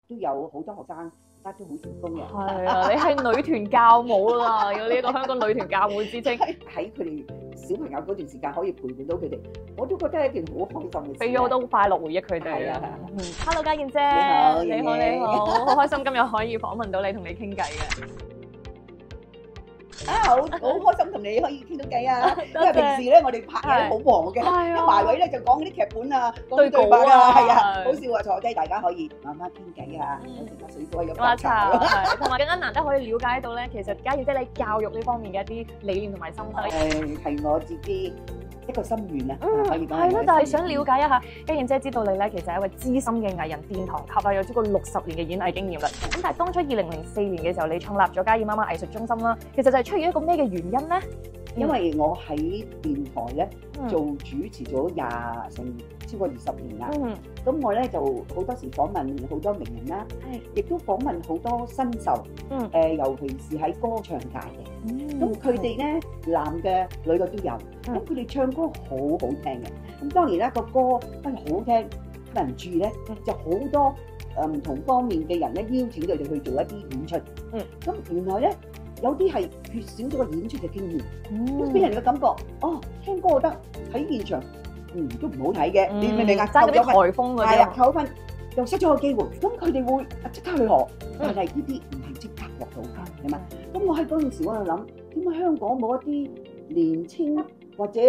都有好多學生而家都好成功嘅。係啊，你係女團教母啦，有呢個香港女團教母之稱，喺佢哋小朋友嗰段時間可以陪伴到佢哋，我都覺得係一件好開心嘅事。俾咗好多快樂回憶佢哋啊係啊。Hello，家燕姐，你好你好，好開心今日可以訪問到你，同你傾偈嘅。好開心同你可以傾到偈啊！因多謝為平時咧我哋拍嘢都好忙嘅，係啊一埋位咧就講嗰啲劇本啊，講對啲對白稿啊啊，係啊，係好笑啊！坐低大家可以慢慢傾偈啊，嗯食下水果飲哇！下茶茶係，同埋更加難得可以了解到咧，其實家燕姐你教育呢方面嘅一啲理念同埋心得。係我自己一個心願啊，可以講係咯，我嘅就係心願想了解一下家燕姐知道你咧，其實係一位資深嘅藝人，殿堂級啊，有超過60年嘅演藝經驗啦。咁但係當初2004年嘅時候，你創立咗家燕媽媽藝術中心啦，其實就係出於一個咩嘅原因咧？因為我喺電台咧嗯做主持咗超過20年啦，嗯咁我咧就好多時訪問好多名人啦，亦都訪問好多新秀，尤其是喺歌唱界嘅。咁佢哋咧男嘅女嘅都有，咁佢哋唱歌好好聽嘅。咁當然啦，個歌真係好聽，吸引人注意咧，就好多唔同方面嘅人咧邀請佢哋去做一啲演出。咁原來咧有啲係缺少咗個演出嘅經驗，咁俾人嘅感覺，哦，聽歌得，喺現場都唔好睇嘅，你明唔明啊？爭嗰啲台風嗰係啊，啲。扣分又失咗個機會，咁佢哋會即刻去學，但係呢啲唔係即刻學到㗎，係嘛？咁我喺嗰陣時我就諗，點解香港冇一啲年青或者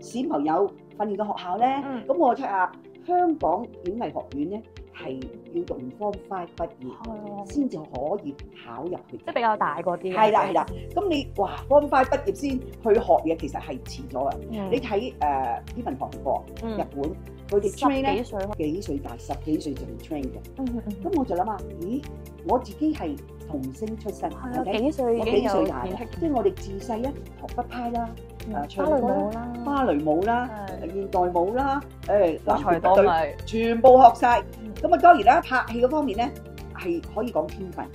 小朋友訓練嘅學校咧？咁我 check 下香港演藝學院咧係要讀 Form 5畢業先至可以考入去，即係比較大嗰啲。係啦，咁你哇 Form 5畢業先去學嘢，其實係遲咗啊！你睇天文韓國、日本，佢哋 train 咧幾歲大，10幾歲就嚟 train 嘅。咁我就諗下，咦，我自己係童星出身，幾歲已經有演戲，即係我哋自細咧學北派啦，唱芭蕾歌舞啦，芭蕾舞啦，現代舞啦，男才多咪全部學晒。咁啊，當然啦，拍戲嗰方面咧係可以講天分。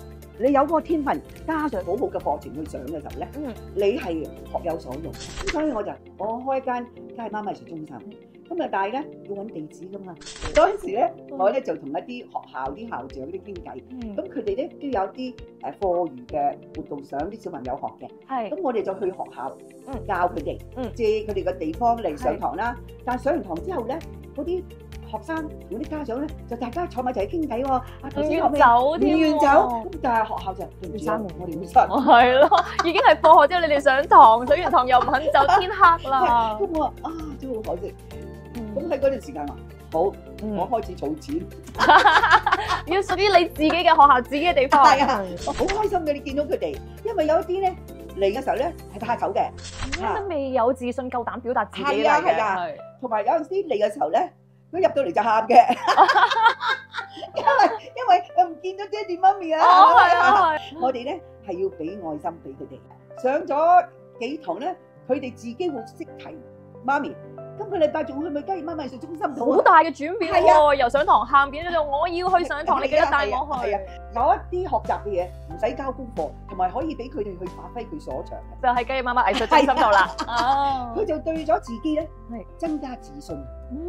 你有嗰個天分，加上好好嘅課程去上嘅時候咧，你係學有所用。咁所以我開一間家燕媽媽藝術中心。咁啊，但係咧要揾地址噶嘛。嗰陣時咧，我咧就同一啲學校啲校長啲傾偈。咁佢哋咧都有啲課餘嘅活動想啲小朋友學嘅。係。咁我哋就去學校教佢哋，借佢哋嘅地方嚟上堂啦。但係上完堂之後咧，嗰啲學生同啲家長咧，就大家坐埋一齊傾偈喎。啊，頭先講咩？唔願走。咁但係學校就對唔住啦，我哋要閂。係咯，已經係課後之後，你哋上堂，上完堂又唔肯走，天黑啦。咁我話啊，真係好可惜。咁喺嗰段時間話，好，我開始儲錢，要屬於你自己嘅學校、自己嘅地方。係啊，我好開心嘅，你見到佢哋，因為有一啲咧嚟嘅時候咧係怕醜嘅，都未有自信夠膽表達自己嚟係嘅。啊，同埋有陣時嚟嘅時候咧，佢入到嚟就喊嘅，因為佢唔見咗爹哋媽咪啊。我哋咧係要俾愛心俾佢哋，上咗幾堂咧，佢哋自己會識提媽咪。今個禮拜仲去唔去家燕媽媽藝術中心度？好大嘅轉變喎！由上堂喊變咗做我要去上堂，你記得帶我去。係啊，有一啲學習嘅嘢唔使交功課，同埋可以俾佢哋去發揮佢所長嘅。就喺家燕媽媽藝術中心度啦。哦，佢就對咗自己咧，增加自信。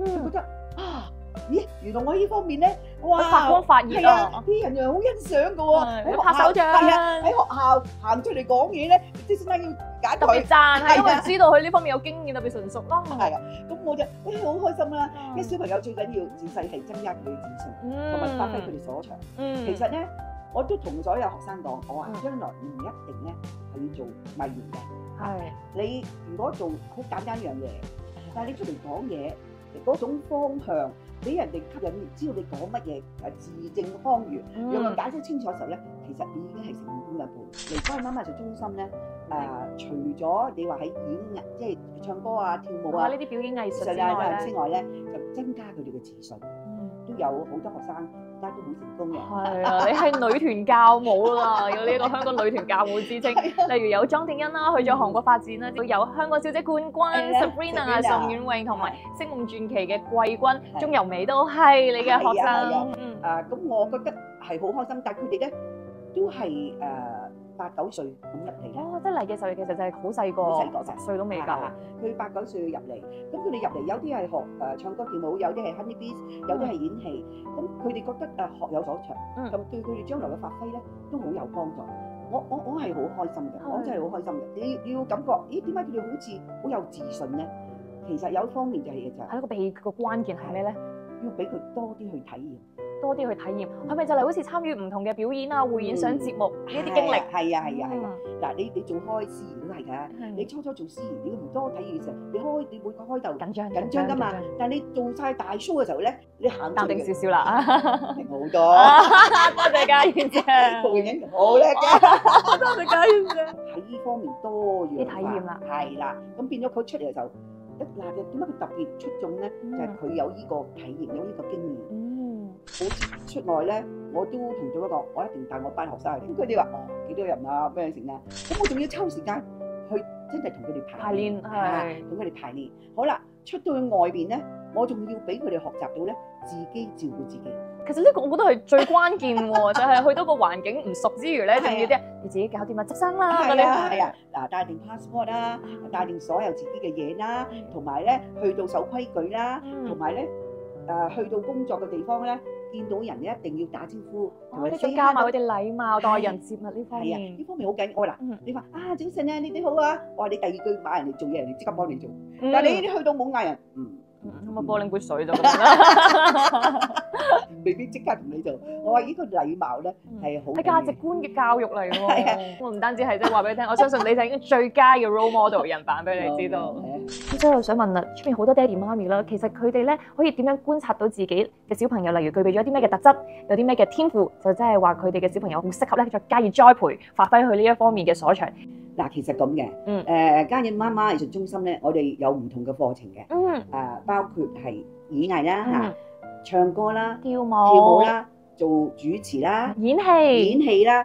佢覺得啊，咦，原來我呢方面咧，哇，發光發熱啊！啲人又好欣賞㗎喎，喺拍手掌。係啊，喺學校行出嚟講嘢咧，啲先生要揀特別讚，係因為知道佢呢方面有經驗，特別純熟咯。係啊，咁我就好開心啦！啲小朋友最緊要自細係增加佢嘅自信，同埋發揮佢哋所長。其實咧，我都同所有學生講，我話將來唔一定咧係要做藝員嘅。係你如果做好簡單一樣嘢，但係你出嚟講嘢嗰種方向，俾人哋吸引，知道你講乜嘢，字正腔圓，讓佢解釋清楚嘅時候咧，其實你已經係成功一半。嚟家燕媽媽藝術中心咧，除咗你話喺演藝，即係唱歌啊、跳舞啊呢啲表演藝術之外咧，就增加佢哋嘅自信。都有好多學生而家都好成功嘅。係啊，你係女團教母啦，有呢個香港女團教母之稱。例如有莊正恩啦，去咗韓國發展啦，有香港小姐冠軍 Sabrina 啊、宋婉穎同埋《星夢傳奇》嘅季軍鐘柔美都係你嘅學生。咁我覺得係好開心，但係佢哋咧都係8、9歲咁入嚟啦。哦，即係嚟嘅時候其實就係好細個，好細個10歲都未夠。佢8、9歲入嚟，咁佢哋入嚟有啲係學唱歌跳舞，有啲係 honey bees，有啲係演戲。咁佢哋覺得學有所長，咁對佢哋將來嘅發揮咧都好有幫助。我係好開心嘅，我真係好開心嘅。你要感覺，咦？點解佢哋好似好有自信咧？其實有一方面就係個秘訣個關鍵係咩咧？要俾佢多啲去體驗。多啲去體驗，係咪就嚟好似參與唔同嘅表演啊、匯演上節目呢啲經歷？係啊！嗱，你做開司儀都係㗎。你初做司儀，你唔多體驗嘅時候，你每個開頭緊張㗎嘛。但係你做晒大 show 嘅時候咧，你行淡定少少啦，好多。多謝家燕姐，導演好叻嘅，多謝家燕姐。喺呢方面多樣啲體驗啦，係啦。咁變咗佢出嚟嘅時候，一嗱點解佢特別出眾咧？就係佢有呢個體驗，有呢個經驗。好似出外咧，我都同咗一個，我一定帶我班學生去。咁佢哋話：幾多人啊？咩成啊？咁我仲要抽時間去，真係同佢哋排練，同佢哋排練。好啦，出到去外邊咧，我仲要俾佢哋學習到咧，自己照顧自己。其實呢個我覺得係最關鍵喎，就係去到個環境唔熟之餘咧，仲要啲你自己搞掂啊，執生啦嗰啲。係啊，嗱，帶定 passport 啦，帶定所有自己嘅嘢啦，同埋咧去到守規矩啦，同埋咧去到工作嘅地方咧。見到人一定要打招呼，同埋再加埋嗰啲禮貌、待人接物呢方面。呢方面好緊要。嗱，你話早晨啊，你哋好啊，我話你第二句嗌人哋做嘢，人哋即刻幫你做。但係你去到冇嗌人，咁啊，幫你杯水就咁啦，未必即刻同你做。我話呢個禮貌咧係好，係價值觀嘅教育嚟喎。我唔單止係即係話俾你聽，我相信你就已經最佳嘅 role model 人扮俾你知道。咁所以我想問啦，出面好多爹哋媽咪啦，其實佢哋咧可以點樣觀察到自己嘅小朋友，例如具備咗啲咩嘅特質，有啲咩嘅天賦，就真係話佢哋嘅小朋友好適合咧，再加以栽培，發揮佢呢一方面嘅所長。嗱，其實咁嘅，家燕媽媽藝術中心咧，我哋有唔同嘅課程嘅，包括係演藝啦、唱歌啦、跳舞啦、做主持啦、演戲啦、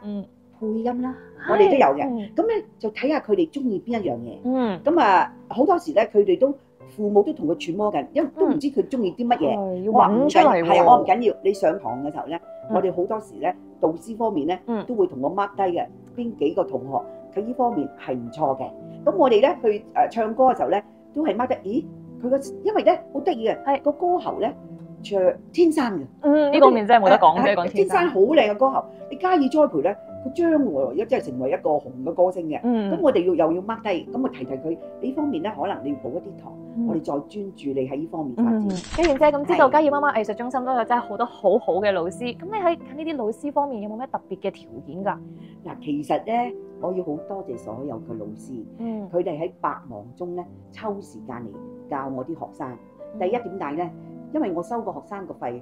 配音啦，我哋都有嘅。咁咧就睇下佢哋中意邊一樣嘢。咁好多時咧，佢哋都父母都同佢揣摩緊，因為都唔知佢中意啲乜嘢，要揾出嚟。係啊，我唔緊要。你上堂嘅時候咧，我哋好多時咧，導師方面咧都會同我 mark 低嘅邊幾個同學喺呢方面係唔錯嘅。咁我哋咧去唱歌嘅時候咧，都係 mark 得。咦，佢個因為咧好得意嘅，係個歌喉咧唱天生嘅。呢個面真係冇得講，即係講天生好靚嘅歌喉，你加以栽培咧，佢將來一真係成為一個紅嘅歌星嘅。咁我哋又要 mark 低，咁啊提佢呢方面咧，可能你要補一啲堂，我哋再專注你喺呢方面發展。家燕姐，咁知道家燕媽媽藝術中心都有真係好多好好嘅老師，咁你喺呢啲老師方面有冇咩特別嘅條件㗎？嗱，其實咧，我要好多謝所有嘅老師，佢哋喺百忙中咧抽時間嚟教我啲學生。第一點解咧？因為我收個學生個費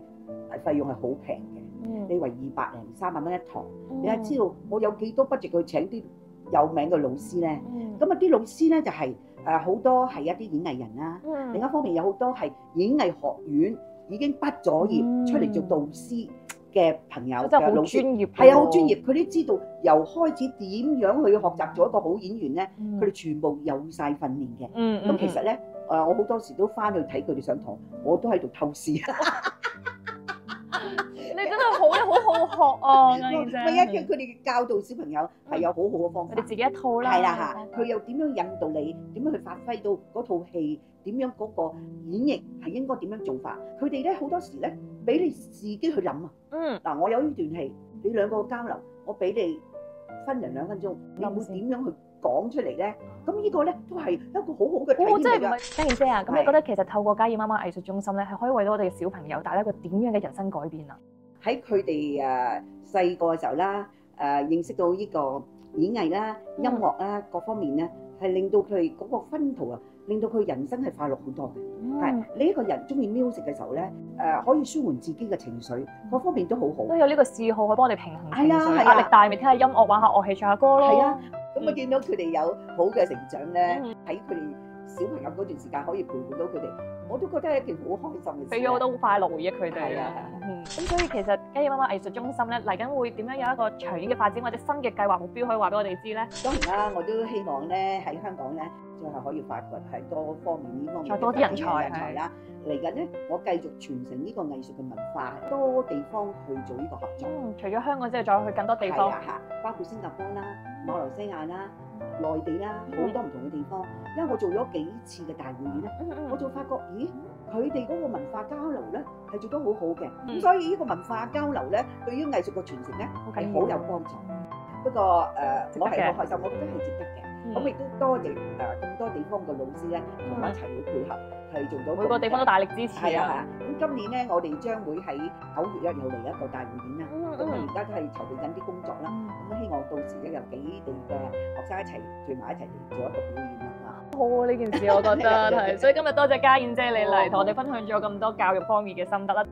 用係好平嘅，你為200零300蚊一堂，你係知道我有幾多 budget去請啲有名嘅老師咧？咁啲老師咧就係好多係一啲演藝人啦，另一方面有好多係演藝學院已經畢咗業出嚟做導師嘅朋友嘅老師，係啊，好專業，佢都知道由開始點樣去學習做一個好演員咧，佢哋全部有晒訓練嘅。咁其實咧，我好多時都翻去睇佢哋上堂，我都喺度偷師。你真係好好學啊，家燕姐。唔係啊，佢哋教導小朋友係有好好嘅方法。佢哋自己一套啦。係啦嚇，佢又點樣引導你？點樣去發揮到嗰套戲？點樣嗰個演繹係應該點樣做法？佢哋咧好多時咧俾你自己去諗啊。嗱，我有呢段戲，你兩個交流，我俾你分人2分鐘，你會點樣去講出嚟咧？咁呢個咧都係一個好好嘅體驗嚟㗎。家燕姐啊，咁你覺得其實透過家燕媽媽藝術中心咧，係可以為到我哋嘅小朋友帶來一個點樣嘅人生改變啊？喺佢哋細個嘅時候啦，認識到呢個演藝啦、音樂啦各方面咧，係令到佢哋嗰個薰陶啊，令到佢人生係快樂好多嘅。係你一個人中意 music 嘅時候咧，可以舒緩自己嘅情緒，各方面都好好。都有呢個嗜好去幫我哋平衡情緒。係啊，壓力大咪聽下音樂、玩下樂器、唱下歌咯。係啊，咁我見到佢哋有好嘅成長咧，喺佢哋小朋友嗰段時間可以陪伴到佢哋，我都覺得係一件好開心嘅事。俾咗好多快樂回憶佢哋啊！咁所以其實家燕媽媽藝術中心咧嚟緊會點樣有一個長遠嘅發展或者新嘅計劃目標可以話俾我哋知咧？當然啦，我都希望咧喺香港咧，最後可以發掘係多方面呢方面再多啲人才啦。嚟緊咧，我繼續傳承呢個藝術嘅文化，多地方去做呢個合作。除咗香港之外，再去更多地方，包括新加坡啦、馬來西亞啦、內地啦，好多唔同嘅地方。因為我做咗幾次嘅大會演咧，我就發覺，咦，佢哋嗰個文化交流咧係做得好好嘅。咁所以呢個文化交流咧，對於藝術嘅傳承咧係好有幫助。不過我係好開心，我覺得係值得嘅。咁亦都多謝咁多地方嘅老師咧，同我一齊去配合，係做到每個地方都大力支持。係啊！咁今年咧，我哋將會喺9月1又嚟一個大會演啦。咁啊，而家都係籌備緊啲工作啦。咁希望到時咧有幾地嘅學生一齊聚埋一齊嚟做一個表演啦。好啊！呢件事我覺得係，所以今日多謝家燕姐你嚟同我哋分享咗咁多教育方面嘅心得啦。